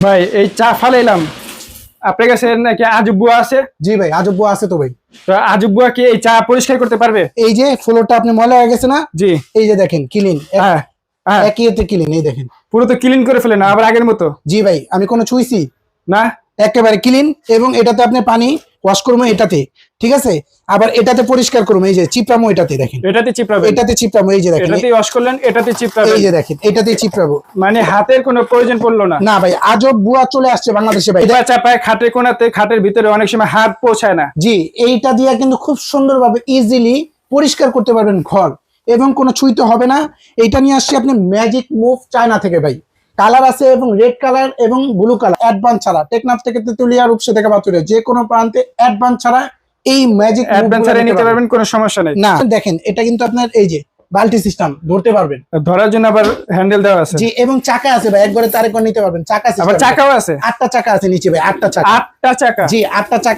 ভাই এই চা ফালাইলাম, আপনার কাছে নাকি আজব বুয়া আছে? জি ভাই, আজব বুয়া আছে তো ভাই। তো আজব বুয়া কি এই চা পরিষ্কার করতে পারবে? এই যে ফ্লোরটা আপনি ময়লা হয়ে গেছে না, জি। এই যে দেখেন ক্লিন, হ্যাঁ হ্যাঁ, একই এতে ক্লিন, এই দেখেন। পুরো তো ক্লিন করে ফেলে না আবার আগের মতো? জি ভাই, আমি কোনো ছুঁইছি না। একেবারে ক্লিন। এবং এটাতে আপনি পানি ওয়াশ করবো এটাতে, ঠিক আছে। আবার এটাতে পরিষ্কার করবো, এই যে চিপড়ামো এটাতে দেখেন, এটাতে চিপড়াবে? এটাতে চিপড়ামো, এই যে দেখেন, এটাতে ওয়াশ করলেন, এটাতে চিপড়াবে? এই যে দেখেন, এটাতে চিপড়াবো। মানে হাতের কোনো প্রয়োজন পড়লো না? না ভাই, আজব বুয়া চলে আসছে বাংলাদেশে ভাই। বুয়া চাপায় খাটের কোনাতে, খাটের ভিতরে অনেক সময় হাত পৌঁছায় না। জি, এইটা দিয়ে কিন্তু খুব সুন্দরভাবে ইজিলি পরিষ্কার করতে পারবেন ঘর, এবং কোনো ছুঁইতে হবে না। এইটা নিয়ে আসছে আপনি ম্যাজিক মুভ চায়না থেকে ভাই। কালার আছে এবং রেড কালার এবং ব্লু কালার, অ্যাডভান্স ছাড়া। টেকনাফ থেকে তেতুলিয়া, রূপসা থেকে বাতুরিয়া, যে কোনো প্রান্তে অ্যাডভান্স ছাড়া এই ম্যাজিক অ্যাডভেঞ্চারে নিতে পারবেন, কোনো সমস্যা নেই। না দেখেন, এটা কিন্তু আপনার এই যে বাল্টি সিস্টেম, ধরতে পারবেন, ধরার জন্য আবার হ্যান্ডেল দেওয়া আছে। জি। এবং চাকা আছে ভাই, একবারে তারেক নিতে পারবেন, চাকা আছে, আবার চাকাও আছে? 8টা চাকা আছে নিচে ভাই, 8টা চাকা। 8টা চাকা? জি, 8টা চাকা।